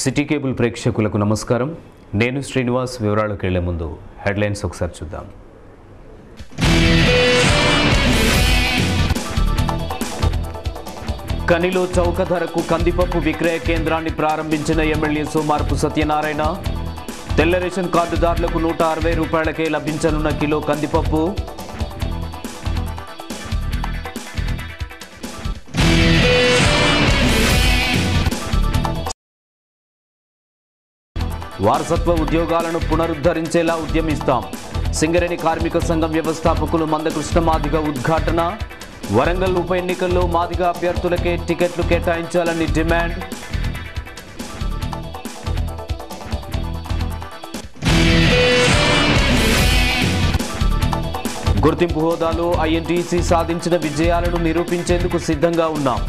City cable ప్రేక్షకులకు నమస్కారం. నేను శ్రీనివాస్. వివరాలకు వెళ్లే ముందు హెడ్లైన్స్ ఒకసారి చూద్దాం. కనిలో చౌక ధరకు కందిపప్పు విక్రయ కేంద్రాన్ని ప్రారంభించిన ఎమ్మెల్యే సోమారపు సత్యనారాయణ. తెల్ల రేషన్ కార్డుదారులకు 160 రూపాయలకే లభించనున్న కిలో కందిపప్పు. వారసత్వ ఉద్యోగాలను పునరుద్ధరించేలా ఉద్యమిస్తాం. సింగరేణి కార్మిక సంఘం వ్యవస్థాపకులు మందకృష్ణ మాదిగ ఉద్ఘాటన. వరంగల్ ఉప ఎన్నికల్లో మాదిగ అభ్యర్థులకే టికెట్లు కేటాయించాలని డిమాండ్. గుర్తింపు హోదాలో ఐఎన్టీసీ సాధించిన విజయాలను నిరూపించేందుకు సిద్ధంగా ఉన్నాం.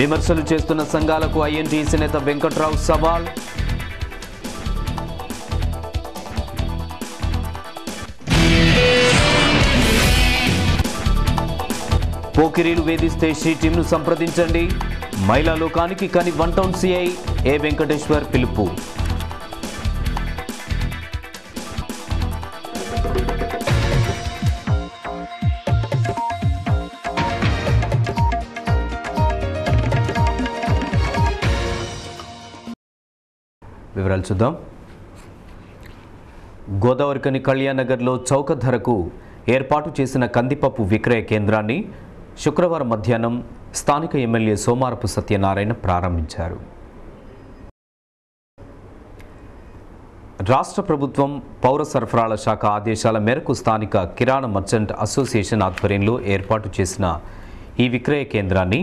విమర్శలు చేస్తున్న సంఘాలకు ఐఎన్టీసీ నేత వెంకట్రావు సవాల్. పోకిరీలు వేధిస్తే షీ టీంను సంప్రదించండి. మహిళా లోకానికి కని వన్ టౌన్ సిఐ ఏ వెంకటేశ్వర్ పిలుపు. వివరాలు చూద్దాం. గోదావరికని కళ్యాణనగర్లో చౌక ధరకు ఏర్పాటు చేసిన కందిపప్పు విక్రయ కేంద్రాన్ని శుక్రవారం మధ్యాహ్నం స్థానిక ఎమ్మెల్యే సోమారపు సత్యనారాయణ ప్రారంభించారు. రాష్ట్ర ప్రభుత్వం పౌర సరఫరాల శాఖ ఆదేశాల మేరకు స్థానిక కిరాణా మర్చెంట్ అసోసియేషన్ ఆధ్వర్యంలో ఏర్పాటు చేసిన ఈ విక్రయ కేంద్రాన్ని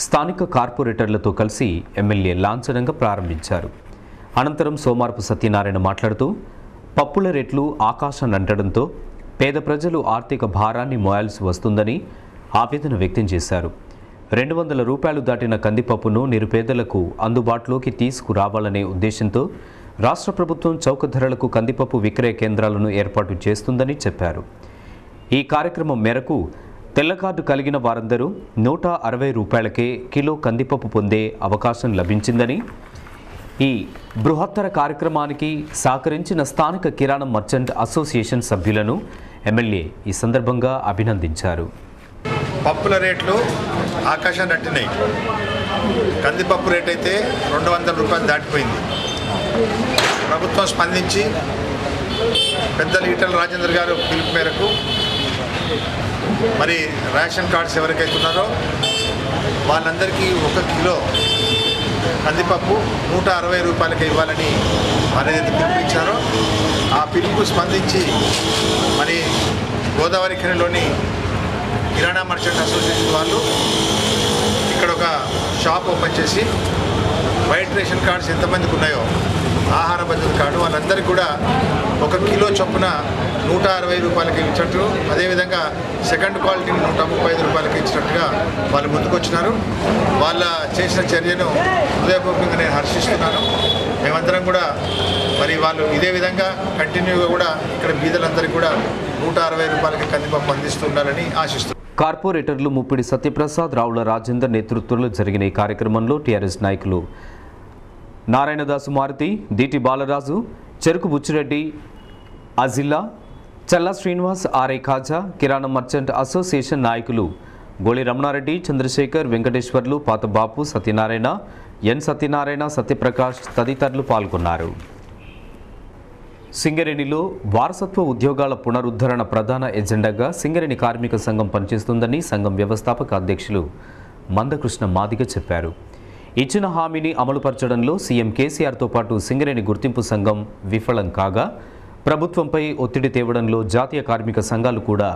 స్థానిక కార్పొరేటర్లతో కలిసి ఎమ్మెల్యే లాంఛనంగా ప్రారంభించారు. అనంతరం సోమారపు సత్యనారాయణ మాట్లాడుతూ పప్పుల రేట్లు ఆకాశాన్ని అంటడంతో పేద ప్రజలు ఆర్థిక భారాన్ని మోయాల్సి వస్తుందని ఆవేదన వ్యక్తం చేశారు. 200 రూపాయలు దాటిన కందిపప్పును నిరుపేదలకు అందుబాటులోకి తీసుకురావాలనే ఉద్దేశంతో రాష్ట్ర ప్రభుత్వం చౌక ధరలకు కందిపప్పు విక్రయ కేంద్రాలను ఏర్పాటు చేస్తుందని చెప్పారు. ఈ కార్యక్రమం మేరకు తెల్ల కార్డు కలిగిన వారందరూ 160 రూపాయలకే కిలో కందిపప్పు పొందే అవకాశం లభించిందని, ఈ బృహత్తర కార్యక్రమానికి సహకరించిన స్థానిక కిరాణా మర్చెంట్ అసోసియేషన్ సభ్యులను ఎమ్మెల్యే ఈ సందర్భంగా అభినందించారు. పప్పుల రేట్లు ఆకాశాన్ని అంటినాయి. కందిపప్పు రేట్ అయితే 200 రూపాయలు దాటిపోయింది. ప్రభుత్వం స్పందించి పెద్దలు ఈటల రాజేందర్ గారు పిలుపు మేరకు మరి రేషన్ కార్డ్స్ ఎవరికైతే ఉన్నారో వాళ్ళందరికీ 1 కిలో కందిపప్పు 160 రూపాయలకి ఇవ్వాలని మరేదైతే పిలుపునిచ్చారో ఆ పిలుపు స్పందించి మరి గోదావరి ఖనిలోని కిరాణా మర్చెంట్ అసోసియేషన్ వాళ్ళు ఇక్కడ ఒక షాప్ ఓపెన్ చేసి వైట్ రేషన్ కార్డ్స్ ఎంతమందికి ఉన్నాయో ఆహార భద్రత కార్డు వాళ్ళందరికీ కూడా 1 కిలో చొప్పున 160 రూపాయలకి ఇచ్చినట్టు, అదేవిధంగా సెకండ్ క్వాలిటీని 135 రూపాయలకి ఇచ్చినట్టుగా వాళ్ళు ముందుకొచ్చినారు. వాళ్ళ చేసిన చర్యను హృదయపూర్వకంగా నేను హర్షిస్తున్నాను. మేమందరం కూడా మరి వాళ్ళు ఇదే విధంగా కంటిన్యూగా కూడా ఇక్కడ బీదలందరికీ కూడా 160 రూపాయలకి కందిపప్పు అందిస్తున్నారని ఆశిస్తున్నాను. కార్పొరేటర్లు ముప్పిడి సత్యప్రసాద్, రావుల రాజేందర్ నేతృత్వంలో జరిగిన ఈ కార్యక్రమంలో టీఆర్ఎస్ నాయకులు నారాయణదాసు మారుతి, దీటి బాలరాజు, చెరుకు బుచ్చిరెడ్డి, అజిల్లా, చల్లా శ్రీనివాస్, ఆర్ఐ ఖాజా, కిరాణా మర్చెంట్ అసోసియేషన్ నాయకులు గోళి రమణారెడ్డి, చంద్రశేఖర్, వెంకటేశ్వర్లు, పాతబాపు, సత్యనారాయణ, ఎన్ సత్యనారాయణ, సత్యప్రకాష్ తదితరులు పాల్గొన్నారు. సింగరేణిలో వారసత్వ ఉద్యోగాల పునరుద్ధరణ ప్రధాన ఎజెండాగా సింగరేణి కార్మిక సంఘం పనిచేస్తుందని సంఘం వ్యవస్థాపక అధ్యక్షులు మందకృష్ణ మాదిగ చెప్పారు. ఇచ్చిన హామీని అమలుపరచడంలో సీఎం కేసీఆర్తో పాటు సింగరేణి గుర్తింపు సంఘం విఫలం కాగా ప్రభుత్వంపై ఒత్తిడి తేవడంలో జాతీయ కార్మిక సంఘాలు కూడా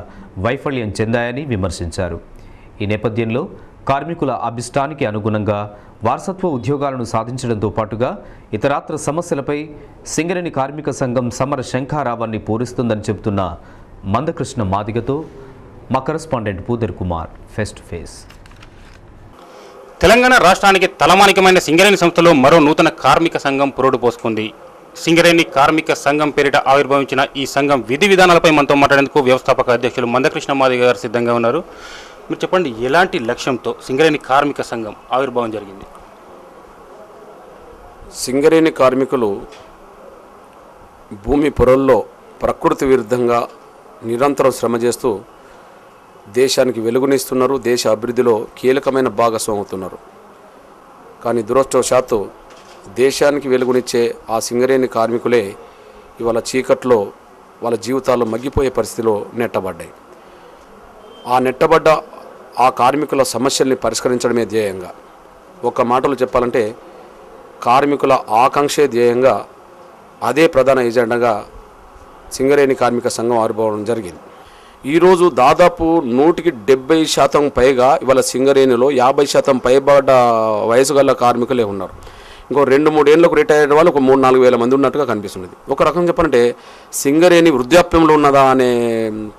వైఫల్యం చెందాయని విమర్శించారు. ఈ నేపథ్యంలో కార్మికుల అభిష్టానికి అనుగుణంగా వారసత్వ ఉద్యోగాలను సాధించడంతో పాటుగా ఇతరాత్ర సమస్యలపై సింగరేణి కార్మిక సంఘం సమర శంఖారావాన్ని పూరిస్తుందని చెబుతున్న మందకృష్ణ మాదిగతో మా correspondent Pudar Kumar face to face. Telangana రాష్ట్రానికి తలమానికమైన సింగరేణి సంస్థలో మరో నూతన కార్మిక సంఘం పురోడు పోసుకుంది. సింగరేణి కార్మిక సంఘం పేరిట ఆవిర్భవించిన ఈ సంఘం విధి విధానాలపై మనతో మాట్లాడేందుకు వ్యవస్థాపక అధ్యక్షులు మందకృష్ణ మాదిగ గారు సిద్ధంగా ఉన్నారు. మీరు చెప్పండి, ఎలాంటి లక్ష్యంతో సింగరేణి కార్మిక సంఘం ఆవిర్భావం జరిగింది? సింగరేణి కార్మికులు భూమి పొరల్లో ప్రకృతి విరుద్ధంగా నిరంతరం శ్రమ చేస్తూ దేశానికి వెలుగునిస్తున్నారు, దేశ అభివృద్ధిలో కీలకమైన భాగస్వామి అవుతున్నారు. కానీ దురదృష్టవశాత్తు దేశానికి వెలుగునిచ్చే ఆ సింగరేణి కార్మికులే ఇవాళ చీకట్లో వాళ్ళ జీవితాల్లో మగ్గిపోయే పరిస్థితిలో నెట్టబడ్డాయి. ఆ నెట్టబడ్డ ఆ కార్మికుల సమస్యల్ని పరిష్కరించడమే ధ్యేయంగా, ఒక మాటలో చెప్పాలంటే కార్మికుల ఆకాంక్షే ధ్యేయంగా, అదే ప్రధాన ఎజెండాగా సింగరేణి కార్మిక సంఘం ఆవిర్భావం జరిగింది. ఈరోజు దాదాపు 170% పైగా ఇవాళ సింగరేణిలో 50% పైబడ్డ వయసు గల కార్మికులే ఉన్నారు. ఇంకో 2-3 ఏళ్ళకు రిటైర్ అయిన వాళ్ళు ఒక 3-4 వేల మంది ఉన్నట్టుగా కనిపిస్తున్నది. ఒక రకం చెప్పాలంటే సింగరేణి వృద్ధాప్యంలో ఉన్నదా అనే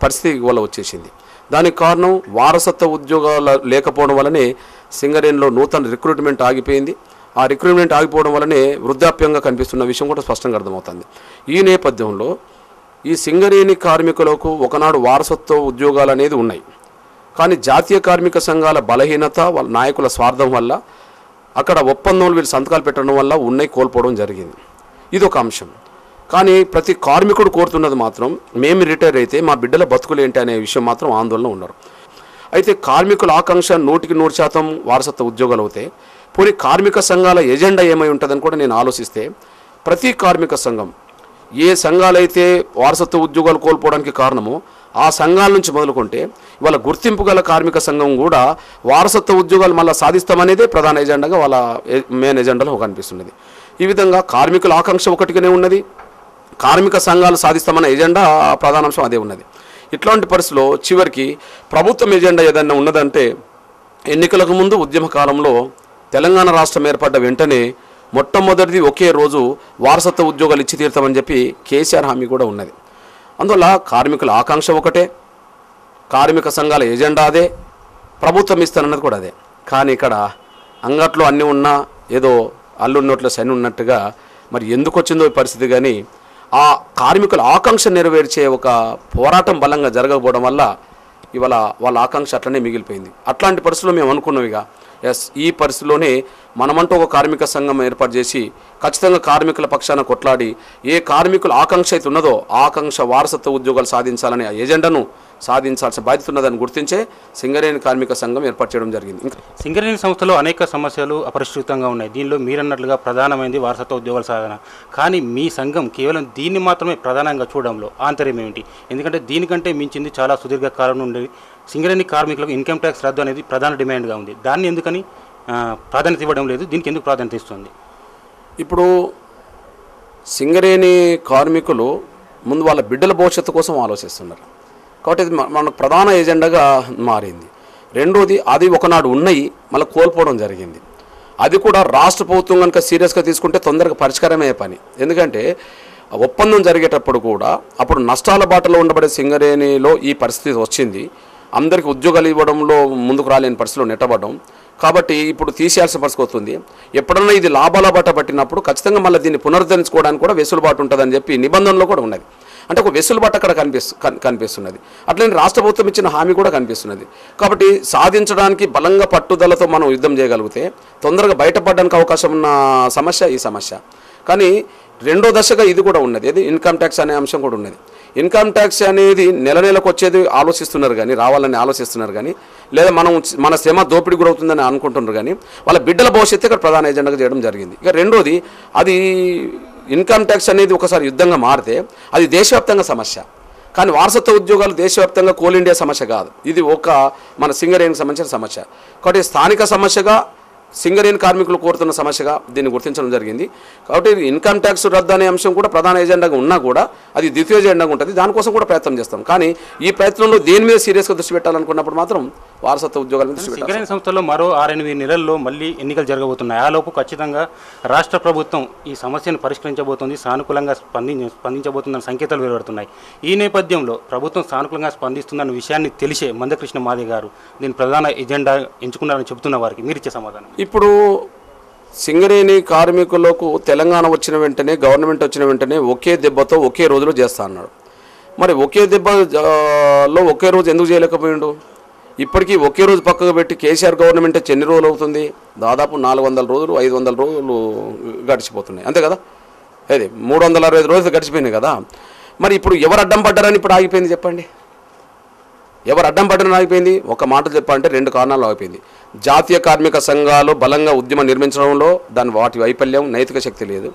పరిస్థితి ఇవాళ వచ్చేసింది. దానికి కారణం వారసత్వ ఉద్యోగాలు లేకపోవడం వల్లనే సింగరేణిలో నూతన రిక్రూట్మెంట్ ఆగిపోయింది. ఆ రిక్రూట్మెంట్ ఆగిపోవడం వల్లనే వృద్ధాప్యంగా కనిపిస్తున్న విషయం కూడా స్పష్టంగా అర్థమవుతుంది. ఈ నేపథ్యంలో ఈ సింగరేణి కార్మికులకు ఒకనాడు వారసత్వ ఉద్యోగాలు అనేది ఉన్నాయి. కానీ జాతీయ కార్మిక సంఘాల బలహీనత, వాళ్ళ నాయకుల స్వార్థం వల్ల, అక్కడ ఒప్పందంలో వీళ్ళు సంతకాలు పెట్టడం వల్ల ఉన్నాయి కోల్పోవడం జరిగింది. ఇది ఒక అంశం. కానీ ప్రతి కార్మికుడు కోరుతున్నది మాత్రం మేము రిటైర్ అయితే మా బిడ్డల బతుకులు ఏంటి అనే విషయం మాత్రం ఆందోళన ఉన్నారు. అయితే కార్మికుల ఆకాంక్ష 100% వారసత్వ ఉద్యోగాలు అవుతాయి. పోనీ కార్మిక సంఘాల ఎజెండా ఏమై ఉంటుందని కూడా నేను ఆలోచిస్తే, ప్రతి కార్మిక సంఘం ఏ సంఘాలైతే వారసత్వ ఉద్యోగాలు కోల్పోవడానికి కారణమో ఆ సంఘాల నుంచి మొదలుకుంటే వాళ్ళ గుర్తింపు గల కార్మిక సంఘం కూడా వారసత్వ ఉద్యోగాలు మళ్ళీ సాధిస్తామనేదే ప్రధాన ఎజెండాగా వాళ్ళ మెయిన్ ఎజెండాలో కనిపిస్తున్నది. ఈ విధంగా కార్మికుల ఆకాంక్ష ఒకటిగానే ఉన్నది, కార్మిక సంఘాలు సాధిస్తామన్న ఎజెండా ప్రధాన అంశం అదే ఉన్నది. ఇట్లాంటి పరిస్థితుల్లో చివరికి ప్రభుత్వం ఎజెండా ఏదైనా ఉన్నదంటే, ఎన్నికలకు ముందు ఉద్యమ కాలంలో తెలంగాణ రాష్ట్రం ఏర్పడ్డ వెంటనే మొట్టమొదటిది ఒకే రోజు వారసత్వ ఉద్యోగాలు ఇచ్చి తీరుతామని చెప్పి కేసీఆర్ హామీ కూడా ఉన్నది. అందువల్ల కార్మికుల ఆకాంక్ష ఒకటే, కార్మిక సంఘాల ఎజెండా అదే, ప్రభుత్వం ఇస్తానన్నది కూడా అదే. కానీ ఇక్కడ అంగట్లో అన్నీ ఉన్నా ఏదో అల్లున్నట్లో శని ఉన్నట్టుగా మరి ఎందుకు వచ్చిందో ఈ పరిస్థితి. కానీ ఆ కార్మికుల ఆకాంక్ష నెరవేర్చే ఒక పోరాటం బలంగా జరగకపోవడం వల్ల ఇవాళ వాళ్ళ ఆకాంక్ష అట్లనే మిగిలిపోయింది. అట్లాంటి పరిస్థితుల్లో మేము అనుకున్నాం ఈ పరిస్థితిలోనే మనమంటూ ఒక కార్మిక సంఘం ఏర్పాటు చేసి ఖచ్చితంగా కార్మికుల పక్షాన కొట్లాడి ఏ కార్మికుల ఆకాంక్ష అయితే ఉన్నదో ఆకాంక్ష వారసత్వ ఉద్యోగాలు సాధించాలనే ఎజెండాను సాధించాల్సిన బాధ్యత ఉన్నదని గుర్తించే సింగరేణి కార్మిక సంఘం ఏర్పాటు చేయడం జరిగింది. సింగరేణి సంస్థలో అనేక సమస్యలు అపరిష్కృతంగా ఉన్నాయి. దీనిలో మీరన్నట్లుగా ప్రధానమైనది వారసత్వ ఉద్యోగాల సాధన. కానీ మీ సంఘం కేవలం దీన్ని మాత్రమే ప్రధానంగా చూడడంలో ఆంతర్యం ఏమిటి? ఎందుకంటే దీనికంటే మించింది చాలా సుదీర్ఘ కాలం నుండి సింగరేణి కార్మికులకు ఇన్కమ్ ట్యాక్స్ రద్దు అనేది ప్రధాన డిమాండ్గా ఉంది. దాన్ని ఎందుకని ప్రాధాన్యత ఇవ్వడం లేదు? దీనికి ఎందుకు ప్రాధాన్యత ఇస్తుంది? ఇప్పుడు సింగరేణి కార్మికులు ముందు వాళ్ళ బిడ్డల భవిష్యత్తు కోసం ఆలోచిస్తున్నారు కాబట్టి ఇది మనకు ప్రధాన ఎజెండాగా మారింది. రెండోది, అది ఒకనాడు ఉన్నాయి మళ్ళీ కోల్పోవడం జరిగింది. అది కూడా రాష్ట్ర ప్రభుత్వం కనుక సీరియస్గా తీసుకుంటే తొందరగా పరిష్కారమయ్యే పని. ఎందుకంటే ఒప్పందం జరిగేటప్పుడు కూడా అప్పుడు నష్టాల బాటలో ఉండబడే సింగరేణిలో ఈ పరిస్థితి వచ్చింది. అందరికీ ఉద్యోగాలు ఇవ్వడంలో ముందుకు రాలేని పరిస్థితిలో నెట్టబడడం. కాబట్టి ఇప్పుడు తీసేయాల్సిన పరిస్థితి వస్తుంది. ఎప్పుడన్నా ఇది లాభాల బాట పట్టినప్పుడు ఖచ్చితంగా మళ్ళీ దీన్ని పునరుద్ధరించుకోవడానికి కూడా వెసులుబాటు ఉంటుందని చెప్పి నిబంధనలో కూడా ఉన్నది. అంటే ఒక వెసులుబాటు అక్కడ కనిపిస్తున్నది. అట్లనే రాష్ట్ర ప్రభుత్వం ఇచ్చిన హామీ కూడా కనిపిస్తున్నది. కాబట్టి సాధించడానికి బలంగా పట్టుదలతో మనం యుద్ధం చేయగలిగితే తొందరగా బయటపడడానికి అవకాశం ఉన్న సమస్య ఈ సమస్య. కానీ రెండో దశగా ఇది కూడా ఉన్నది, ఇది ఇన్కమ్ ట్యాక్స్ అనే అంశం కూడా ఉన్నది. ఇన్కమ్ ట్యాక్స్ అనేది నెలకు వచ్చేది ఆలోచిస్తున్నారు కానీ, రావాలని ఆలోచిస్తున్నారు కానీ, లేదా మన శ్రమ దోపిడీ గురవుతుందని అనుకుంటున్నారు కానీ వాళ్ళ బిడ్డల భవిష్యత్తు ఇక్కడ ప్రధాన ఎజెండాగా చేయడం జరిగింది. ఇక రెండోది, అది ఇన్కమ్ ట్యాక్స్ అనేది ఒకసారి యుద్ధంగా మారితే అది దేశవ్యాప్తంగా సమస్య. కానీ వారసత్వ ఉద్యోగాలు దేశవ్యాప్తంగా కోల్ ఇండియా సమస్య కాదు, ఇది ఒక మన సింగరేణికి సంబంధించిన సమస్య. కాబట్టి స్థానిక సమస్యగా సింగరేణి కార్మికులు కోరుతున్న సమస్యగా దీన్ని గుర్తించడం జరిగింది. కాబట్టి ఇన్కమ్ ట్యాక్స్ రద్దు అనే అంశం కూడా ప్రధాన ఎజెండాగా ఉన్నా కూడా అది ద్వితీయ ఎజెండాగా ఉంటుంది. దానికోసం కూడా ప్రయత్నం చేస్తాం. కానీ ఈ ప్రయత్నంలో దేని మీద సీరియస్గా దృష్టి పెట్టాలనుకున్నప్పుడు మాత్రం వారసత్వ ఉద్యోగాల మీద దృష్టి పెట్టాలి. సింగరేణి సంస్థలో మరో 6-8 నెలల్లో మళ్ళీ ఎన్నికలు జరగబోతున్నాయి. ఆలోపు ఖచ్చితంగా రాష్ట్ర ప్రభుత్వం ఈ సమస్యను పరిష్కరించబోతోంది, సానుకూలంగా స్పందించబోతుందని సంకేతాలు వెలువడుతున్నాయి. ఈ నేపథ్యంలో ప్రభుత్వం సానుకూలంగా స్పందిస్తుందన్న విషయాన్ని తెలిసే మందకృష్ణ మాదిగ గారు దీని ప్రధాన ఎజెండా ఎంచుకున్నారని చెబుతున్న వారికి మీరు ఇచ్చే సమాధానం? ఇప్పుడు సింగరేణి కార్మికులకు తెలంగాణ వచ్చిన వెంటనే, గవర్నమెంట్ వచ్చిన వెంటనే ఒకే దెబ్బతో ఒకే రోజులో చేస్తా అన్నాడు. మరి ఒకే దెబ్బలో ఒకే రోజు ఎందుకు చేయలేకపోయిండు? ఇప్పటికీ ఒకే రోజు పక్కకు పెట్టి కేసీఆర్ గవర్నమెంట్ ఎన్ని రోజులు అవుతుంది? దాదాపు 400 రోజులు 500 రోజులు గడిచిపోతున్నాయి, అంతే కదా? అదే 365 రోజులు గడిచిపోయినాయి కదా. మరి ఇప్పుడు ఎవరు అడ్డం పడ్డారని ఇప్పుడు ఆగిపోయింది చెప్పండి? ఎవరు అడ్డం పడ్డారని ఆగిపోయింది? ఒక మాట చెప్పాలంటే 2 కారణాలు ఆగిపోయింది. జాతీయ కార్మిక సంఘాలు బలంగా ఉద్యమం నిర్మించడంలో వాటి వైఫల్యం, నైతిక శక్తి లేదు.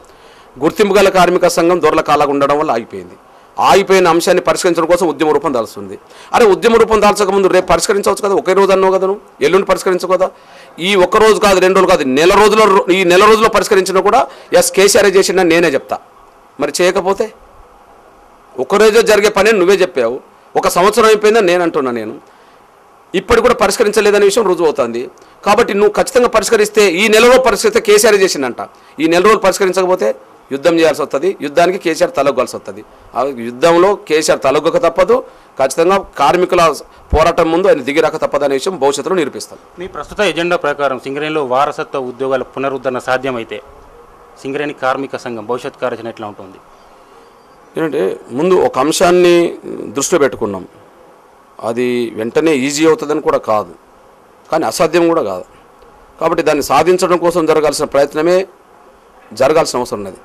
గుర్తింపు గల కార్మిక సంఘం దొరల కాలాగా ఉండడం వల్ల ఆగిపోయింది. ఆగిపోయిన అంశాన్ని పరిష్కరించడం కోసం ఉద్యమ రూపం దాల్చుంది. అరే ఉద్యమ రూపం దాల్చకముందు రేపు పరిష్కరించవచ్చు కదా, ఒకే రోజు అన్నావు కదా, నువ్వు ఎల్లుండి పరిష్కరించవు కదా. ఈ ఒక్క రోజు కాదు, 2 రోజులు కాదు, ఈ నెల రోజుల్లో పరిష్కరించినా కూడా ఎస్ కేసీఆర్ చేసిందని నేనే చెప్తా. మరి చేయకపోతే ఒకరోజు జరిగే పని నువ్వే చెప్పావు. 1 సంవత్సరం అయిపోయిందని నేను అంటున్నా. నేను ఇప్పటికి కూడా పరిష్కరించలేదనే విషయం రుజువు అవుతుంది. కాబట్టి నువ్వు ఖచ్చితంగా పరిష్కరిస్తే, ఈ నెలలో పరిష్కరిస్తే కేసీఆర్ చేసిందంట, ఈ నెల రోజులు పరిష్కరించకపోతే యుద్ధం చేయాల్సి వస్తుంది. యుద్ధానికి కేసీఆర్ తలొగ్గాల్సి వస్తుంది. ఆ యుద్ధంలో కేసీఆర్ తలొగ్గక తప్పదు. ఖచ్చితంగా కార్మికుల పోరాటం ముందు ఆయన దిగిరాక తప్పదు అనే విషయం భవిష్యత్తులో నిరూపిస్తాం. మీ ప్రస్తుత ఎజెండా ప్రకారం సింగరేణిలో వారసత్వ ఉద్యోగాల పునరుద్ధరణ సాధ్యమైతే సింగరేణి కార్మిక సంఘం భవిష్యత్ కార్యాచరణ ఎట్లా ఉంటుంది? ఏంటంటే ముందు ఒక అంశాన్ని దృష్టిలో పెట్టుకున్నాం. అది వెంటనే ఈజీ అవుతుందని కూడా కాదు, కానీ అసాధ్యం కూడా కాదు. కాబట్టి దాన్ని సాధించడం కోసం జరగాల్సిన ప్రయత్నమే జరగాల్సిన అవసరం ఉన్నది.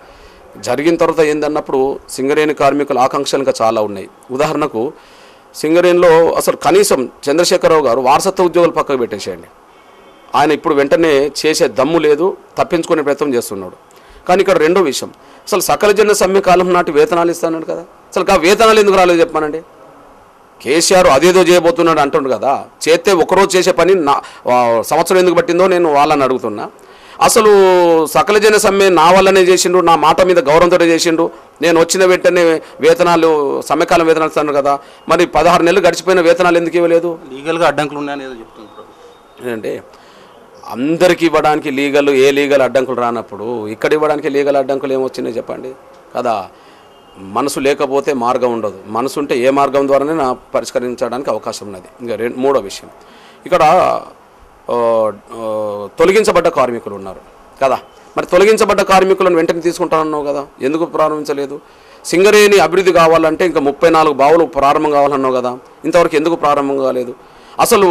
జరిగిన తర్వాత ఏందన్నప్పుడు సింగరేణి కార్మికుల ఆకాంక్షలు ఇంకా చాలా ఉన్నాయి. ఉదాహరణకు సింగరేణిలో అసలు కనీసం చంద్రశేఖరరావు గారు వారసత్వ ఉద్యోగాలు పక్కకు పెట్టేసేయండి, ఆయన ఇప్పుడు వెంటనే చేసే దమ్ము లేదు, తప్పించుకునే ప్రయత్నం చేస్తున్నాడు. కానీ ఇక్కడ రెండో విషయం, అసలు సకల జన సమ్మె కాలం నాటి వేతనాలు ఇస్తాన్నాడు కదా, అసలు ఆ వేతనాలు ఎందుకు రాలేదు చెప్పానండి? కేసీఆర్ అదేదో చేయబోతున్నాడు అంటుండు కదా, చేస్తే ఒకరోజు చేసే పని సంవత్సరం ఎందుకు పట్టిందో నేను వాళ్ళని అడుగుతున్నా. అసలు సకల జన సమ్మె నా వల్లనే చేసిండు, నా మాట మీద గౌరవంతో చేసిండు, నేను వచ్చిన వెంటనే వేతనాలు సమ్మెకాలం వేతనాలు ఇస్తాను కదా, మరి 16 నెలలు గడిచిపోయిన వేతనాలు ఎందుకు ఇవ్వలేదు? లీగల్గా అడ్డంకులు ఉన్నాయని ఏదో చెప్తున్నారు. ఏంటంటే అందరికి ఇవ్వడానికి ఏ లీగల్ అడ్డంకులు రానప్పుడు ఇక్కడ ఇవ్వడానికి లీగల్ అడ్డంకులు ఏమొచ్చినాయి చెప్పండి కదా. మనసు లేకపోతే మార్గం ఉండదు, మనసు ఉంటే ఏ మార్గం ద్వారానే పరిష్కరించడానికి అవకాశం ఉన్నది. ఇంకా మూడో విషయం, ఇక్కడ తొలగించబడ్డ కార్మికులు ఉన్నారు కదా, మరి తొలగించబడ్డ కార్మికులను వెంటనే తీసుకుంటానన్నావు కదా, ఎందుకు ప్రారంభించలేదు? సింగరేణి అభివృద్ధి కావాలంటే ఇంకా 34 బావులు ప్రారంభం కావాలన్నావు కదా, ఇంతవరకు ఎందుకు ప్రారంభం కాలేదు? అసలు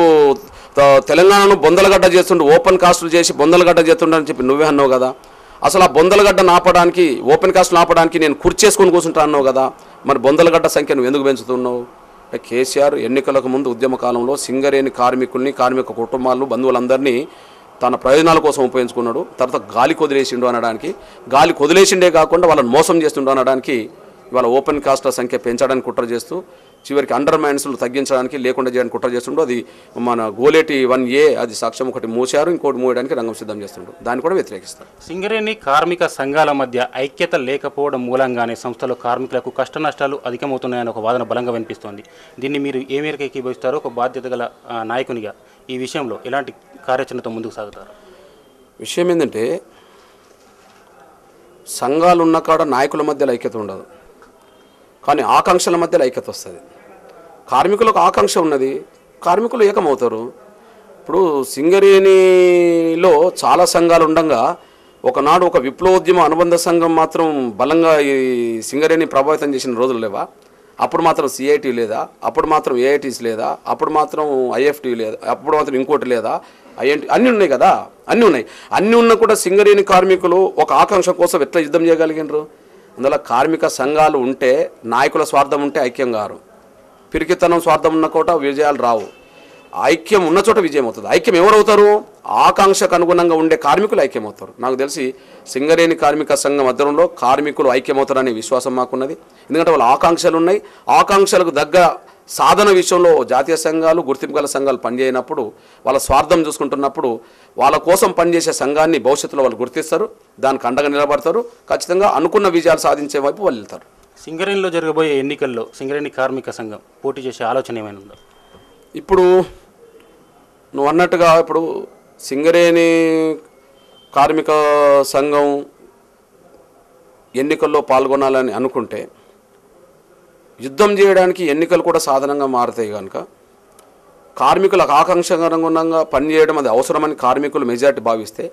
తెలంగాణను బొందలగడ్డ చేస్తుండే, ఓపెన్ కాస్టులు చేసి బొందలగడ్డ చేస్తుండని చెప్పి నువ్వే అన్నావు కదా. అసలు ఆ బొందలగడ్డ నాపడానికి, ఓపెన్ కాస్టులు నాపడానికి నేను కుర్చేసుకొని కూర్చుంటా అన్నావు కదా, మరి బొందలగడ్డ సంఖ్య నువ్వు ఎందుకు పెంచుతున్నావు? కేసీఆర్ ఎన్నికలకు ముందు ఉద్యమ కాలంలో సింగరేణి కార్మికుల్ని, కార్మిక కుటుంబాలను, బంధువులందరినీ తన ప్రయోజనాల కోసం ఉపయోగించుకున్నాడు. తర్వాత గాలి కొదిలేసిండు అనడానికి, గాలి కొదిలేసిండే కాకుండా వాళ్ళని మోసం చేస్తుండు అనడానికి ఇవాళ ఓపెన్ కాస్ట్ల సంఖ్య పెంచడానికి కుట్ర చేస్తూ చివరికి అండర్ మైన్స్లు తగ్గించడానికి లేకుండా చేయడానికి కుట్ర చేస్తుండో, అది మన గోలేటి 1A అది సాక్ష్యం ఒకటి మూసారు, ఇంకోటి మూయడానికి రంగం సిద్ధం చేస్తుండ్రు, దాన్ని కూడా వ్యతిరేకిస్తారు. సింగరేణి కార్మిక సంఘాల మధ్య ఐక్యత లేకపోవడం మూలంగానే సంస్థలో కార్మికులకు కష్ట నష్టాలు అధికమవుతున్నాయని ఒక వాదన బలంగా వినిపిస్తోంది. దీన్ని మీరు ఏ మేరకు ఏకీభవిస్తారో, ఒక బాధ్యత గల నాయకునిగా ఈ విషయంలో ఎలాంటి కార్యాచరణతో ముందుకు సాగుతారు? విషయం ఏంటంటే సంఘాలు ఉన్న కాడ నాయకుల మధ్యలో ఐక్యత ఉండదు, కానీ ఆకాంక్షల మధ్యలో ఐక్యత వస్తుంది. కార్మికులకు ఆకాంక్ష ఉన్నది, కార్మికులు ఏకమవుతారు. ఇప్పుడు సింగరేణిలో చాలా సంఘాలు ఉండగా ఒకనాడు ఒక విప్లవోద్యమ అనుబంధ సంఘం మాత్రం బలంగా ఈ సింగరేణి ప్రభావితం చేసిన రోజులు లేవా? అప్పుడు మాత్రం సిఐటి లేదా, అప్పుడు మాత్రం ఏఐటీస్ లేదా, అప్పుడు మాత్రం ఐఎఫ్టీ లేదా, అప్పుడు మాత్రం ఇంకోటి లేదా, ఐఎన్టీ అన్నీ ఉన్నాయి కదా, అన్నీ ఉన్నాయి. అన్నీ ఉన్నా కూడా సింగరేణి కార్మికులు ఒక ఆకాంక్ష కోసం ఎట్లా యుద్ధం చేయగలిగినారు? అందువల్ల కార్మిక సంఘాలు ఉంటే, నాయకుల స్వార్థం ఉంటే ఐక్యం గారు, పిరికితనం స్వార్థం ఉన్న చోట విజయాలు రావు. ఐక్యం ఉన్న చోట విజయం అవుతుంది. ఐక్యం ఎవరవుతారు? ఆకాంక్షకు అనుగుణంగా ఉండే కార్మికులు ఐక్యమవుతారు. నాకు తెలిసి సింగరేణి కార్మిక సంఘం ఆధ్వర్యంలో కార్మికులు ఐక్యమవుతారనే విశ్వాసం మాకున్నది. ఎందుకంటే వాళ్ళ ఆకాంక్షలు ఉన్నాయి. ఆకాంక్షలకు దగ్గర సాధన విషయంలో జాతీయ సంఘాలు, గుర్తింపు గల సంఘాలు పనిచేయనప్పుడు, వాళ్ళ స్వార్థం చూసుకుంటున్నప్పుడు వాళ్ళ కోసం పనిచేసే సంఘాన్ని భవిష్యత్తులో వాళ్ళు గుర్తిస్తారు, దానికి అండగా నిలబడతారు, ఖచ్చితంగా అనుకున్న విజయాలు సాధించే వైపు వాళ్ళు వెళ్తారు. సింగరేణిలో జరగబోయే ఎన్నికల్లో సింగరేణి కార్మిక సంఘం పోటీ చేసే ఆలోచన ఏమైనా ఉందా? ఇప్పుడు నువ్వు అన్నట్టుగా ఇప్పుడు సింగరేణి కార్మిక సంఘం ఎన్నికల్లో పాల్గొనాలని అనుకుంటే యుద్ధం చేయడానికి ఎన్నికలు కూడా సాధనంగా మారుతాయి కనుక కార్మికులకు ఆకాంక్షకు అనుగుణంగా పనిచేయడం అది అవసరమని కార్మికులు మెజారిటీ భావిస్తే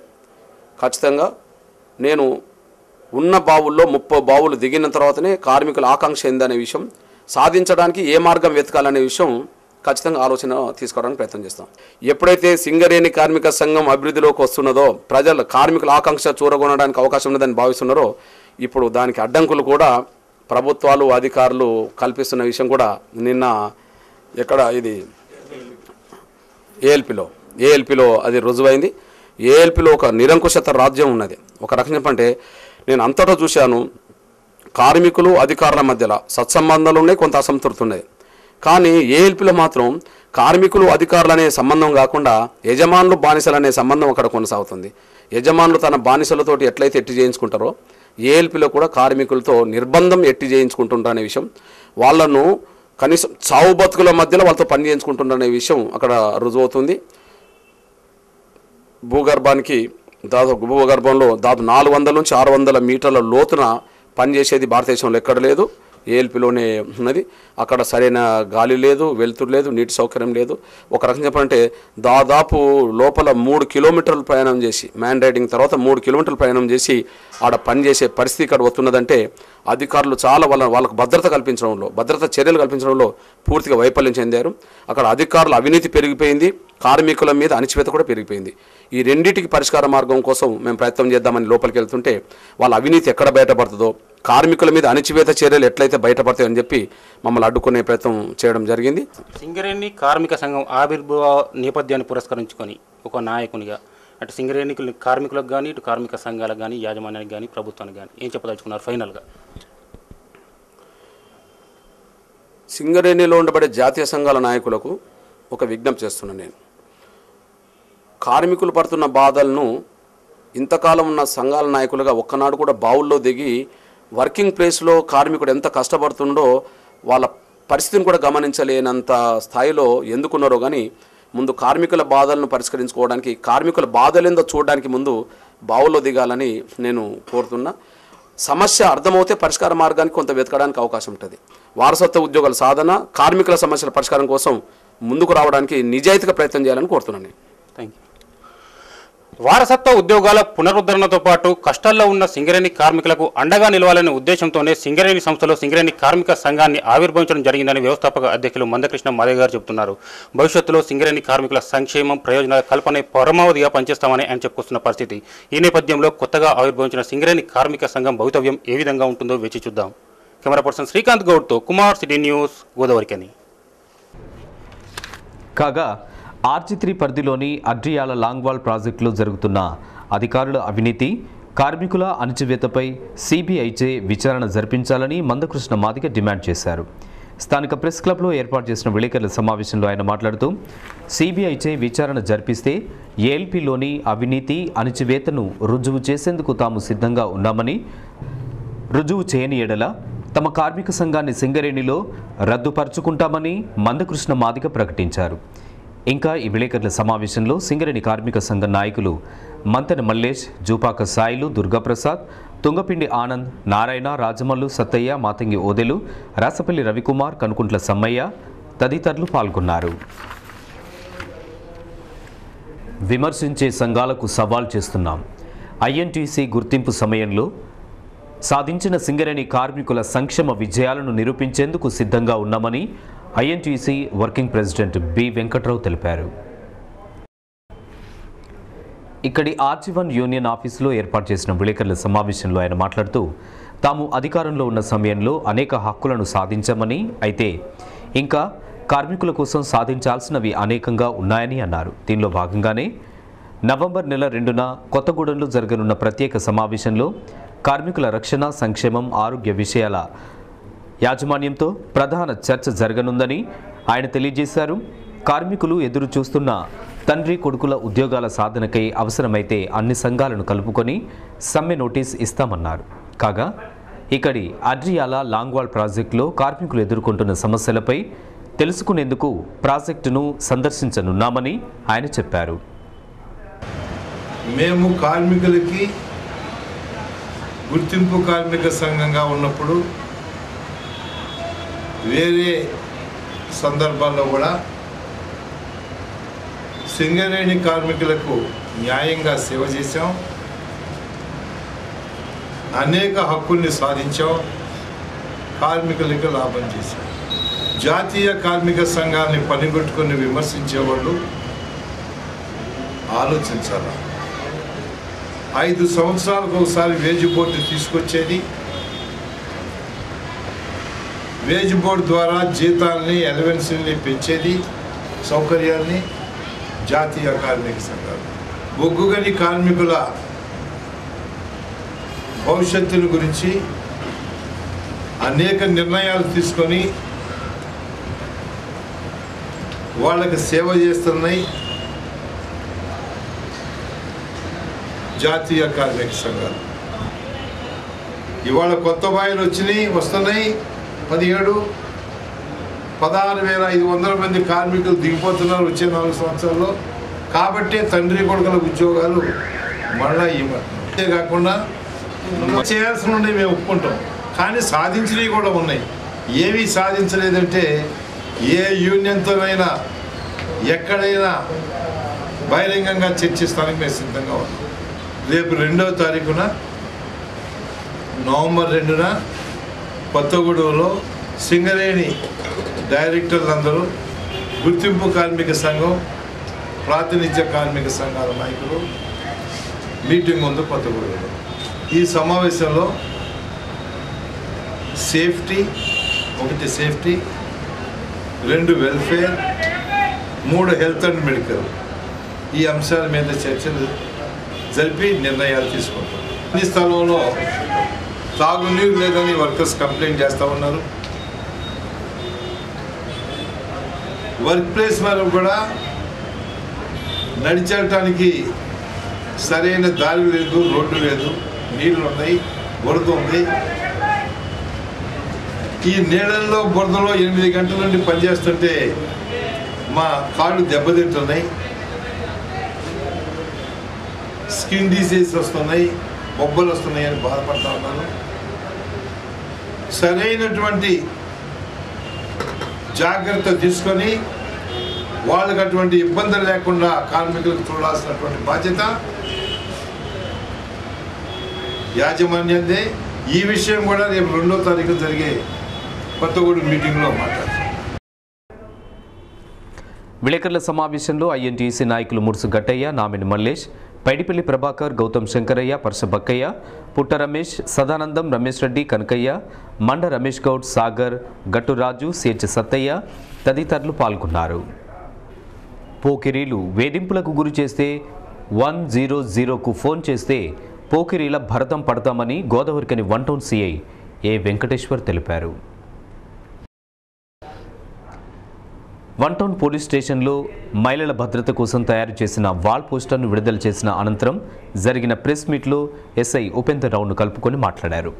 ఖచ్చితంగా నేను ఉన్న బావుల్లో 30 బావులు దిగిన తర్వాతనే కార్మికుల ఆకాంక్ష ఏందనే విషయం సాధించడానికి ఏ మార్గం వెతకాలనే విషయం ఖచ్చితంగా ఆలోచన తీసుకోవడానికి ప్రయత్నం చేస్తాం. ఎప్పుడైతే సింగరేణి కార్మిక సంఘం అభివృద్ధిలోకి వస్తున్నదో, ప్రజలు కార్మికుల ఆకాంక్ష చూరగొనడానికి అవకాశం ఉన్నదని భావిస్తున్నారో, ఇప్పుడు దానికి అడ్డంకులు కూడా ప్రభుత్వాలు అధికారులు కల్పిస్తున్న విషయం కూడా నిన్న ఇది ఏఎల్పిలో అది రుజువైంది. ఏఎల్పిలో ఒక నిరంకుశత రాజ్యం ఉన్నది. ఒక రకం చెప్పంటే నేను అంతటా చూశాను, కార్మికులు అధికారుల మధ్యలో సత్సంబంధాలు ఉన్నాయి, కొంత అసంతృప్తి ఉన్నది. కానీ ఏఎల్పిలో మాత్రం కార్మికులు అధికారులు అనే సంబంధం కాకుండా యజమానులు బానిసలు అనే సంబంధం అక్కడ కొనసాగుతుంది. యజమానులు తన బానిసలతోటి ఎట్లయితే ఎట్టి చేయించుకుంటారో ఏఎల్పిలో కూడా కార్మికులతో నిర్బంధం ఎట్టి చేయించుకుంటుంటారు అనే విషయం, వాళ్ళను కనీసం చావు బతుకుల మధ్యలో వాళ్ళతో పని చేయించుకుంటున్నారు అనే విషయం అక్కడ రుజువవుతుంది. భూగర్భంలో దాదాపు 400 నుంచి 600 మీటర్ల లోతున పనిచేసేది భారతదేశంలో ఎక్కడ లేదు, ఏఎల్పిలోనే ఉన్నది. అక్కడ సరైన గాలి లేదు, వెలుతురు లేదు, నీటి సౌకర్యం లేదు. ఒక రకం చెప్పాలంటే దాదాపు లోపల 3 కిలోమీటర్లు ప్రయాణం చేసి, మ్యాన్ రైడింగ్ తర్వాత 3 కిలోమీటర్లు ప్రయాణం చేసి ఆడ పనిచేసే పరిస్థితి ఇక్కడ వస్తున్నదంటే అధికారులు చాలా వాళ్ళకు భద్రత చర్యలు కల్పించడంలో పూర్తిగా వైఫల్యం చెందారు. అక్కడ అధికారుల అవినీతి పెరిగిపోయింది, కార్మికుల మీద అణచివేత కూడా పెరిగిపోయింది. ఈ రెండింటికి పరిష్కార మార్గం కోసం మేము ప్రయత్నం చేద్దామని లోపలికి వెళ్తుంటే వాళ్ళ అవినీతి ఎక్కడ బయటపడుతుందో, కార్మికుల మీద అణచివేత చర్యలు ఎట్లయితే బయటపడతాయని చెప్పి మమ్మల్ని అడ్డుకునే ప్రయత్నం చేయడం జరిగింది. సింగరేణి కార్మిక సంఘం ఆవిర్భావ నేపథ్యాన్ని పురస్కరించుకొని ఒక నాయకునిగా అటు సింగరేణి కార్మికులకు కానీ, ఇటు కార్మిక సంఘాలకు కానీ, యాజమాన్యానికి కానీ, ప్రభుత్వానికి కానీ ఏం చెప్పదలుచుకున్నారు ఫైనల్గా? సింగరేణిలో ఉండబడే జాతీయ సంఘాల నాయకులకు ఒక విజ్ఞప్తి చేస్తున్నాను నేను. కార్మికులు పడుతున్న బాధలను ఇంతకాలం ఉన్న సంఘాల నాయకులుగా ఒక్కనాడు కూడా బావుల్లో దిగి వర్కింగ్ ప్లేస్లో కార్మికుడు ఎంత కష్టపడుతుండో వాళ్ళ పరిస్థితిని కూడా గమనించలేనంత స్థాయిలో ఎందుకున్నారో కానీ ముందు కార్మికుల బాధలను పరిష్కరించుకోవడానికి, కార్మికుల బాధలేందో చూడడానికి ముందు బావుల్లో దిగాలని నేను కోరుతున్నా. సమస్య అర్థమవుతే పరిష్కార మార్గానికి కొంత వెతకడానికి అవకాశం ఉంటుంది. వారసత్వ ఉద్యోగాల సాధన, కార్మికుల సమస్యల పరిష్కారం కోసం ముందుకు రావడానికి నిజాయితీగా ప్రయత్నం చేయాలని కోరుతున్నాను. Thank you. వారసత్వ ఉద్యోగాల పునరుద్ధరణతో పాటు కష్టాల్లో ఉన్న సింగరేణి కార్మికులకు అండగా నిలవాలనే ఉద్దేశంతోనే సింగరేణి సంస్థలో సింగరేణి కార్మిక సంఘాన్ని ఆవిర్భవించడం జరిగిందని వ్యవస్థాపక అధ్యక్షులు మందకృష్ణ మాదిగ గారు చెబుతున్నారు. భవిష్యత్తులో సింగరేణి కార్మికుల సంక్షేమం, ప్రయోజనాల కల్పనే పరమావధిగా పనిచేస్తామని ఆయన చెప్పుకొస్తున్న పరిస్థితి. ఈ నేపథ్యంలో కొత్తగా ఆవిర్భవించిన సింగరేణి కార్మిక సంఘం భవితవ్యం ఏ విధంగా ఉంటుందో వేచి చూద్దాం. కెమెరా పర్సన్ శ్రీకాంత్ గౌడ్తో కుమార్, సిటీ న్యూస్, గోదావరికని. కాగా RG3 పరిధిలోని అడ్రియాల లాంగ్వాల్ ప్రాజెక్టులో జరుగుతున్న అధికారుల అవినీతి, కార్మికుల అణచివేతపై సిబిఐచే విచారణ జరిపించాలని మందకృష్ణ మాదిగ డిమాండ్ చేశారు. స్థానిక ప్రెస్ క్లబ్లో ఏర్పాటు చేసిన విలేకరుల సమావేశంలో ఆయన మాట్లాడుతూ సిబిఐచే విచారణ జరిపిస్తే ఏఎల్పిలోని అవినీతి, అణచివేతను రుజువు చేసేందుకు తాము సిద్ధంగా ఉన్నామని, రుజువు చేయని ఎడల తమ కార్మిక సంఘాన్ని సింగరేణిలో రద్దుపరుచుకుంటామని మందకృష్ణ మాదిగ ప్రకటించారు. ఇంకా ఈ విలేకరుల సమావేశంలో సింగరేణి కార్మిక సంఘ నాయకులు మంతెన మల్లేష్, జూపాక సాయిలు, దుర్గాప్రసాద్, తుంగపిండి ఆనంద్, నారాయణ, రాజమల్లు, సత్తయ్య, మాతంగి ఓదెలు, రాసపల్లి రవికుమార్, కనుకుంట్ల సమ్మయ్య తదితరులు పాల్గొన్నారు. విమర్శించే సంఘాలకు సవాల్ చేస్తున్నాం. ఐఎన్టీసీ గుర్తింపు సమయంలో సాధించిన సింగరేణి కార్మికుల సంక్షేమ విజయాలను నిరూపించేందుకు సిద్ధంగా ఉన్నామని INTUC working president B Venkatrao తెలిపారు. ఇక్కడి RG1 యూనియన్ ఆఫీసులో ఏర్పాటు చేసిన విలేకరుల సమావేశంలో ఆయన మాట్లాడుతూ తాము అధికారంలో ఉన్న సమయంలో అనేక హక్కులను సాధించామని, అయితే ఇంకా కార్మికుల కోసం సాధించాల్సినవి అనేకంగా ఉన్నాయని అన్నారు. దీనిలో భాగంగానే నవంబర్ నెల 2న కొత్తగూడెంలో జరగనున్న ప్రత్యేక సమావేశంలో కార్మికుల రక్షణ, సంక్షేమం, ఆరోగ్య విషయాల యాజమాన్యంతో ప్రధాన చర్చ జరగనుందని ఆయన తెలియజేశారు. కార్మికులు ఎదురు చూస్తున్న తండ్రి కొడుకుల ఉద్యోగాల సాధనకై అవసరమైతే అన్ని సంఘాలను కలుపుకొని సమ్మె నోటీస్ ఇస్తామన్నారు. కాగా ఇక్కడి అడ్రియాల లాంగ్వాల్ ప్రాజెక్టులో కార్మికులు ఎదుర్కొంటున్న సమస్యలపై తెలుసుకునేందుకు ప్రాజెక్టును సందర్శించనున్నామని ఆయన చెప్పారు. మేము కార్మికులకి గుర్తింపు కార్మిక సంఘంగా ఉన్నప్పుడు వేరే సందర్భాల్లో కూడా సింగరేణి కార్మికులకు న్యాయంగా సేవ చేశాం, అనేక హక్కుల్ని సాధించాం, కార్మికులకు లాభం చేశాం. జాతీయ కార్మిక సంఘాన్ని పనిగొట్టుకొని విమర్శించేవాళ్ళు ఆలోచించాలి. 5 సంవత్సరాలకు ఒకసారి వేజ్ బోర్డు తీసుకొచ్చేది, వేజ్ బోర్డు ద్వారా జీతాలని అలవెన్స్ని పెంచేది, సౌకర్యాన్ని జాతీయ కార్మిక సంఘాలు. బొగ్గుగని కార్మికుల భవిష్యత్తును గురించి అనేక నిర్ణయాలు తీసుకొని వాళ్ళకి సేవ చేస్తున్నాయి జాతీయ కార్మిక సంఘాలు. ఇవాళ కొత్త బాయిలు వస్తున్నాయి. 16,500 మంది కార్మికులు దిగిపోతున్నారు వచ్చే 4 సంవత్సరాల్లో. కాబట్టే తండ్రి కొడుకుల ఉద్యోగాలు మళ్ళా ఇవ్వాలి. అంతేకాకుండా చేయాల్సి ఉండే మేము ఒప్పుకుంటాం, కానీ సాధించినవి కూడా ఉన్నాయి. ఏమీ సాధించలేదంటే ఏ యూనియన్తోనైనా ఎక్కడైనా బహిరంగంగా చర్చిస్తానికి మేము సిద్ధంగా ఉన్నాం. రేపు 2వ తారీఖున నవంబర్ 2న కొత్తగూడెంలో సింగరేణి డైరెక్టర్లందరూ, గుర్తింపు కార్మిక సంఘం, ప్రాతినిధ్య కార్మిక సంఘాల నాయకులు మీటింగ్ ఉంది కొత్తగూడెంలో. ఈ సమావేశంలో safety, 1 safety, 2 welfare, 3 health and medical, ఈ అంశాల మీద చర్చలు జరిపి నిర్ణయాలు తీసుకుంటారు. ఈ స్థలంలో తాగునీరు లేదని వర్కర్స్ కంప్లైంట్ చేస్తూ ఉన్నారు. వర్క్ ప్లేస్ మీద కూడా నడిచేయటానికి సరైన దారి లేదు, రోడ్డు లేదు, నీళ్లు ఉన్నాయి, బురద ఉంది. ఈ నీళ్ళల్లో బురదలో 8 గంటల నుండి పనిచేస్తుంటే మా కాళ్ళు దెబ్బతింటున్నాయి, స్కిన్ డిసీజ్ వస్తున్నాయి, బొబ్బలు వస్తున్నాయి అని బాధపడతా ఉన్నాను. సరైనటువంటి జాగ్రత్త తీసుకొని వాళ్ళకి అటువంటి ఇబ్బందులు లేకుండా కార్మికులకు చూడాల్సినటువంటి బాధ్యత యాజమాన్యందే. ఈ విషయం కూడా రేపు 2వ తారీఖు జరిగే కొత్తగూడెం మీటింగ్లో మాట్లాడతాం. విలేకరుల సమావేశంలో ఐఎన్టీసీ నాయకులు మురుసు గట్టయ్య, నామిని మల్లేష్, పైడిపల్లి ప్రభాకర్, గౌతమ్ శంకరయ్య, పర్ష బక్కయ్య, పుట్ట రమేష్, సదానందం, రమేష్ రెడ్డి, కనకయ్య, మండ రమేష్ గౌడ్, సాగర్, గట్టురాజు, సిహెచ్ సత్తయ్య తదితరులు పాల్గొన్నారు. పోకిరీలు వేధింపులకు గురి చేస్తే 100కు ఫోన్ చేస్తే పోకిరీల భరతం పడతామని గోదావరికని 1 టౌన్ సిఐ ఏ వెంకటేశ్వర్ తెలిపారు. 1 టౌన్ పోలీస్ స్టేషన్లో మహిళల భద్రత కోసం తయారు చేసిన వాల్ పోస్టర్ను విడుదల చేసిన అనంతరం జరిగిన ప్రెస్ మీట్లో ఎస్ఐ ఉపేందర్ రావును కలుపుకొని మాట్లాడారు.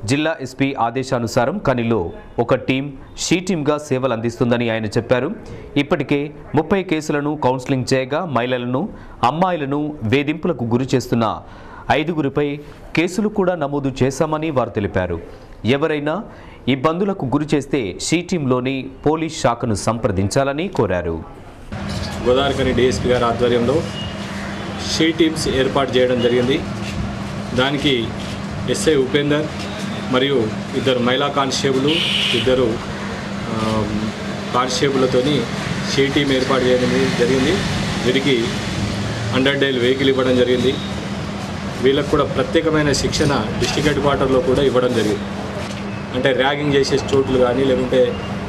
జిల్లా ఎస్పీ ఆదేశానుసారం కనిలో ఒక టీం షీ టీమ్గా సేవలు అందిస్తుందని ఆయన చెప్పారు. ఇప్పటికే 30 కేసులను కౌన్సిలింగ్ చేయగా మహిళలను, అమ్మాయిలను వేధింపులకు గురి చేస్తున్న 5గురిపై కేసులు కూడా నమోదు చేశామని వారు తెలిపారు. ఎవరైనా ఇబ్బందులకు గురి చేస్తే షీ టీంలోని పోలీస్ శాఖను సంప్రదించాలని కోరారు. గోదావరికని డిఎస్పీ గారి ఆధ్వర్యంలో షీ టీమ్స్ ఏర్పాటు చేయడం జరిగింది. దానికి ఎస్ఐ ఉపేందర్ మరియు 2 మహిళా కానిస్టేబుల్, 2 కానిస్టేబుల్లతోని షీ టీం ఏర్పాటు చేయడం జరిగింది. వీరికి 100 డైల్ వెహికల్ ఇవ్వడం జరిగింది. వీళ్ళకు కూడా ప్రత్యేకమైన శిక్షణ డిస్ట్రిక్ట్ హెడ్ క్వార్టర్లో కూడా ఇవ్వడం జరిగింది. అంటే ర్యాగింగ్ చేసే చోట్లు కానీ లేకుంటే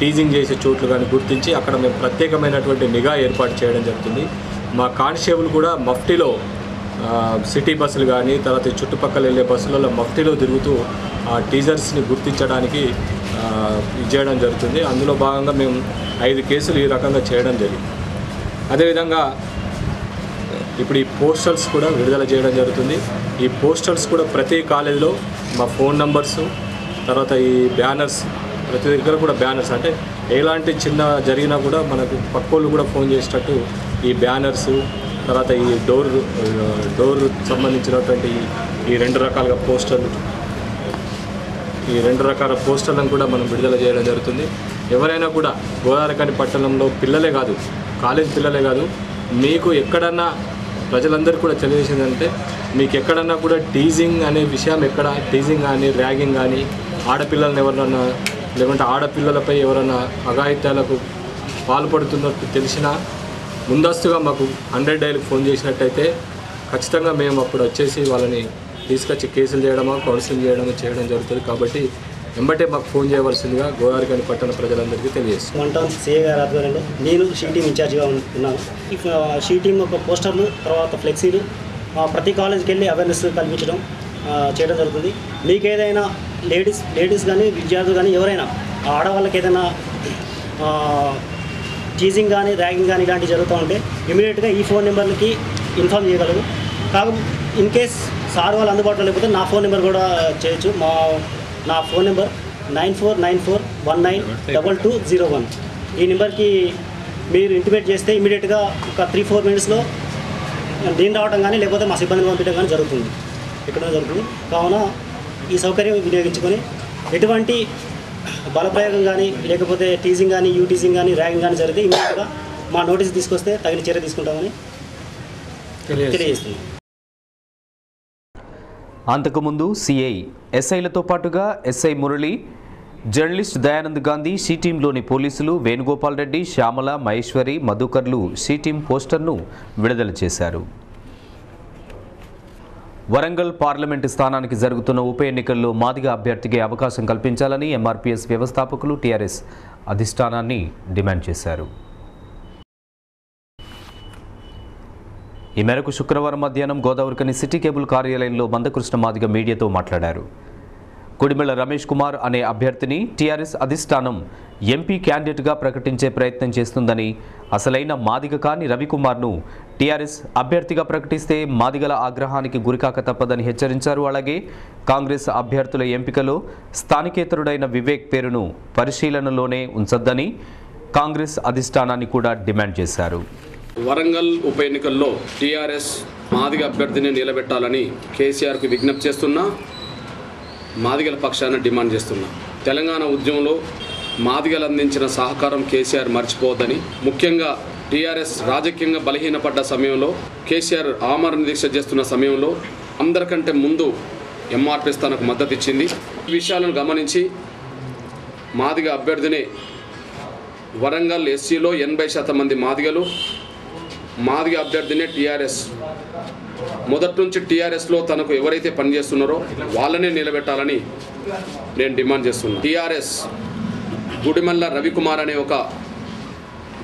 టీజింగ్ చేసే చోట్లు కానీ గుర్తించి అక్కడ మేము ప్రత్యేకమైనటువంటి నిఘా ఏర్పాటు చేయడం జరుగుతుంది. మా కానిస్టేబుల్ కూడా మఫ్టీలో సిటీ బస్సులు కానీ తర్వాత చుట్టుపక్కల వెళ్ళే బస్సులలో మఫ్టీలో తిరుగుతూ ఆ టీజర్స్ని గుర్తించడానికి చేయడం జరుగుతుంది. అందులో భాగంగా మేము 5 కేసులు ఈ రకంగా చేయడం జరిగింది. అదేవిధంగా ఇప్పుడు ఈ పోస్టర్స్ కూడా విడుదల చేయడం జరుగుతుంది. ఈ పోస్టర్స్ కూడా ప్రతి కాలేజీలో మా ఫోన్ నంబర్సు, తర్వాత ఈ బ్యానర్స్, ప్రతి దగ్గర కూడా బ్యానర్స్, అంటే ఎలాంటి చిన్న జరిగినా కూడా మనకు పక్కోళ్ళు కూడా ఫోన్ చేసేటట్టు ఈ బ్యానర్సు, తర్వాత ఈ డోర్ సంబంధించినటువంటి ఈ 2 రకాలుగా పోస్టర్లు, ఈ 2 రకాల పోస్టర్లను కూడా మనం విడుదల చేయడం జరుగుతుంది. ఎవరైనా కూడా గోదావరికని పట్టణంలో పిల్లలే కాదు, కాలేజ్ పిల్లలే కాదు, మీకు ఎక్కడన్నా ప్రజలందరికీ కూడా తెలియజేసిందంటే మీకు ఎక్కడన్నా కూడా టీజింగ్ అనే విషయం, ఎక్కడ టీజింగ్ కానీ ర్యాగింగ్ కానీ ఆడపిల్లల్ని ఎవరినన్నా లేకుంటే ఆడపిల్లలపై ఎవరైనా అఘాయిత్యాలకు పాల్పడుతున్నట్టు తెలిసినా ముందస్తుగా మాకు 100 డైల్కి ఫోన్ చేసినట్టయితే ఖచ్చితంగా మేము అప్పుడు వచ్చేసి వాళ్ళని తీసుకొచ్చి కేసులు చేయడమో కౌన్సిలింగ్ చేయడం జరుగుతుంది. కాబట్టి వెంబటే మాకు ఫోన్ చేయవలసిందిగా గోదావరిఖని పట్టణ ప్రజలందరికీ తెలియజేస్తాం. 1 టౌన్ సిఏ గారి ఆధ్వర్యంలో నేను షీ టీమ్ ఇన్ఛార్జ్గా ఉన్నాను. ఈ షీ టీమ్ ఒక పోస్టర్లు, తర్వాత ఫ్లెక్సీలు ప్రతి కాలేజీకి వెళ్ళి అవేర్నెస్ కల్పించడం చేయడం జరుగుతుంది. మీకు ఏదైనా లేడీస్ కానీ విద్యార్థులు కానీ ఎవరైనా ఆడవాళ్ళకి ఏదైనా టీజింగ్ కానీ ర్యాగింగ్ కానీ ఇలాంటివి జరుగుతూ ఉంటే ఇమీడియట్గా ఈ ఫోన్ నెంబర్లకి ఇన్ఫామ్ చేయగలరు. కాకపోతే ఇన్ కేస్ సార్ వాళ్ళు అందుబాటులో లేకపోతే నా ఫోన్ నెంబర్ కూడా చేయొచ్చు. నా ఫోన్ నెంబర్ 9494192201. ఈ నెంబర్కి మీరు ఇంటిమేట్ చేస్తే ఇమీడియట్గా ఒక 3-4 మినిట్స్లో నేను రావడం కానీ లేకపోతే మా సిబ్బందిని పంపించడం కానీ జరుగుతుంది. ఇక్కడ జరుగుతుంది. కావున ఈ సౌకర్యం వినియోగించుకొని ఎటువంటి బలప్రయోగం కానీ లేకపోతే టీజింగ్ కానీ యూటీజింగ్ కానీ ర్యాగింగ్ కానీ జరిగితే ఇమీడియట్గా మా నోటీస్ తీసుకొస్తే తగిన చర్య తీసుకుంటామని తెలియజేస్తుంది. అంతకుముందు సిఐ ఎస్ఐలతో పాటుగా SI Murali, journalist Dayanand Gandhi, she టీంలోని పోలీసులు వేణుగోపాల్ రెడ్డి, శ్యామల, మహేశ్వరి, మధుకర్లు షీ టీం పోస్టర్ను విడుదల చేశారు. వరంగల్ పార్లమెంటు స్థానానికి జరుగుతున్న ఉప ఎన్నికల్లో మాదిగ అభ్యర్థికి అవకాశం కల్పించాలని ఎంఆర్పీఎస్ వ్యవస్థాపకులు టీఆర్ఎస్ అధిష్టానాన్ని డిమాండ్ చేశారు. ఈ మేరకు శుక్రవారం మధ్యాహ్నం గోదావరిఖని సిటీ కేబుల్ కార్యాలయంలో మందకృష్ణ మాదిగ మీడియాతో మాట్లాడారు. కొడిమెళ్ల రమేష్ కుమార్ అనే అభ్యర్థిని టీఆర్ఎస్ అధిష్టానం ఎంపీ క్యాండిడేట్గా ప్రకటించే ప్రయత్నం చేస్తుందని, అసలైన మాదిగ కాని రవికుమార్ను టీఆర్ఎస్ అభ్యర్థిగా ప్రకటిస్తే మాదిగల ఆగ్రహానికి గురికాక తప్పదని హెచ్చరించారు. అలాగే కాంగ్రెస్ అభ్యర్థుల ఎంపికలో స్థానికేతరుడైన వివేక్ పేరును పరిశీలనలోనే ఉంచొద్దని కాంగ్రెస్ అధిష్టానాన్ని కూడా డిమాండ్ చేశారు. వరంగల్ ఉప ఎన్నికల్లో టీఆర్ఎస్ మాదిగ అభ్యర్థిని నిలబెట్టాలని కేసీఆర్కు విజ్ఞప్తి చేస్తున్నా, మాదిగల పక్షాన డిమాండ్ చేస్తున్నా. తెలంగాణ ఉద్యమంలో మాదిగలు అందించిన సహకారం కేసీఆర్ మర్చిపోవద్దని, ముఖ్యంగా టీఆర్ఎస్ రాజకీయంగా బలహీనపడ్డ సమయంలో, కేసీఆర్ ఆమరణ దీక్ష చేస్తున్న సమయంలో అందరికంటే ముందు ఎంఆర్పీఎస్ తనకు మద్దతు ఇచ్చింది. ఈ విషయాలను గమనించి మాదిగ అభ్యర్థిని వరంగల్ ఎస్సీలో 80% మంది మాదిగలు, మాదిగ అభ్యర్థినే టీఆర్ఎస్ మొదటి నుంచి టీఆర్ఎస్లో తనకు ఎవరైతే పనిచేస్తున్నారో వాళ్ళనే నిలబెట్టాలని నేను డిమాండ్ చేస్తున్నాను. టీఆర్ఎస్ గుడిమల్ల రవికుమార్ అనే ఒక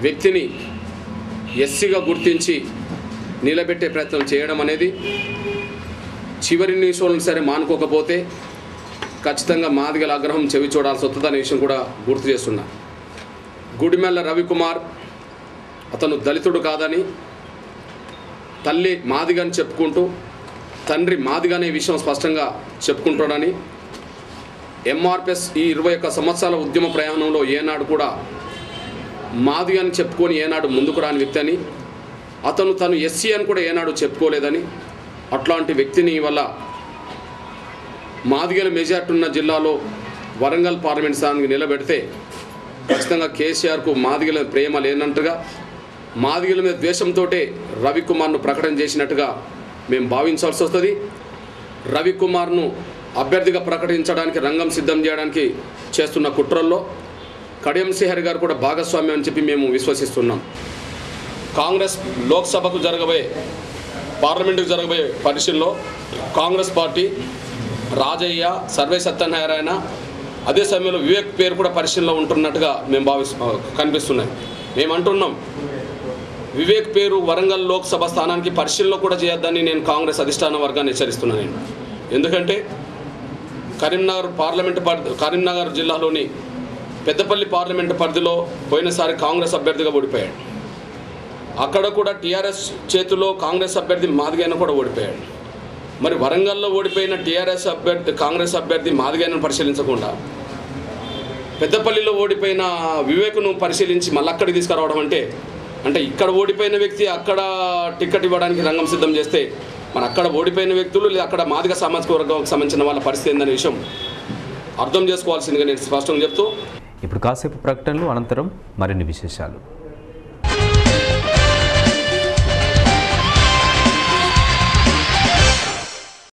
వ్యక్తిని ఎస్సీగా గుర్తించి నిలబెట్టే ప్రయత్నం చేయడం అనేది చివరి నిమిషంలో సరే మానుకోకపోతే ఖచ్చితంగా మాదిగల ఆగ్రహం చెవి చూడాల్సి వస్తుందనే విషయం కూడా గుర్తు చేస్తున్నా. గుడిమెల్ల రవికుమార్ అతను దళితుడు కాదని, తల్లి మాదిగని చెప్పుకుంటూ తండ్రి మాదిగనే విషయం స్పష్టంగా చెప్పుకుంటాడని, ఎంఆర్పీఎస్ ఈ 21 సంవత్సరాల ఉద్యమ ప్రయాణంలో ఏనాడు కూడా మాదిగని చెప్పుకొని ఏనాడు ముందుకు రాని వ్యక్తి అని, తను ఎస్సీ అని కూడా ఏనాడు చెప్పుకోలేదని, అట్లాంటి వ్యక్తిని వల్ల మాదిగల మెజార్టీ ఉన్న జిల్లాలో వరంగల్ పార్లమెంట్ స్థానానికి నిలబెడితే ఖచ్చితంగా కేసీఆర్కు మాదిగల ప్రేమ లేనట్టుగా, మాదిగల మీద ద్వేషంతో రవికుమార్ను ప్రకటన చేసినట్టుగా మేము భావించాల్సి వస్తుంది. రవికుమార్ను అభ్యర్థిగా ప్రకటించడానికి రంగం సిద్ధం చేయడానికి చేస్తున్న కుట్రల్లో కడియం శ్రీహరి గారు కూడా భాగస్వామ్యం అని చెప్పి మేము విశ్వసిస్తున్నాం. కాంగ్రెస్ లోక్సభకు పార్లమెంటుకు జరగబోయే పరిశీలనలో కాంగ్రెస్ పార్టీ రాజయ్య, సర్వే సత్యనారాయణ, అదే సమయంలో వివేక్ పేరు కూడా పరిశీలనలో ఉంటున్నట్టుగా మేము కనిపిస్తున్నాయి. మేము అంటున్నాం, వివేక్ పేరు వరంగల్ లోక్సభ స్థానానికి పరిశీలన కూడా చేయొద్దని నేను కాంగ్రెస్ అధిష్టాన వర్గాన్ని హెచ్చరిస్తున్నాను. ఎందుకంటే కరీంనగర్ జిల్లాలోని పెద్దపల్లి పార్లమెంటు పరిధిలో పోయినసారి కాంగ్రెస్ అభ్యర్థిగా ఓడిపోయాడు. అక్కడ కూడా టీఆర్ఎస్ చేతిలో కాంగ్రెస్ అభ్యర్థి మాదిగైన కూడా ఓడిపోయాడు. మరి వరంగల్లో ఓడిపోయిన కాంగ్రెస్ అభ్యర్థి మాదిగైన పరిశీలించకుండా పెద్దపల్లిలో ఓడిపోయిన వివేక్ను పరిశీలించి మళ్ళీ అక్కడికి తీసుకురావడం అంటే ఇక్కడ ఓడిపోయిన వ్యక్తి అక్కడ టికెట్ ఇవ్వడానికి రంగం సిద్ధం చేస్తే మరి అక్కడ ఓడిపోయిన వ్యక్తులు లేదా అక్కడ మాదిగ సామాజిక వర్గానికి సంబంధించిన వాళ్ళ పరిస్థితి ఏందనే విషయం అర్థం చేసుకోవాల్సిందిగా నేను స్పష్టంగా చెప్తూ ఇప్పుడు కాసేపు ప్రకటనలు అనంతరం మరిన్ని విశేషాలు.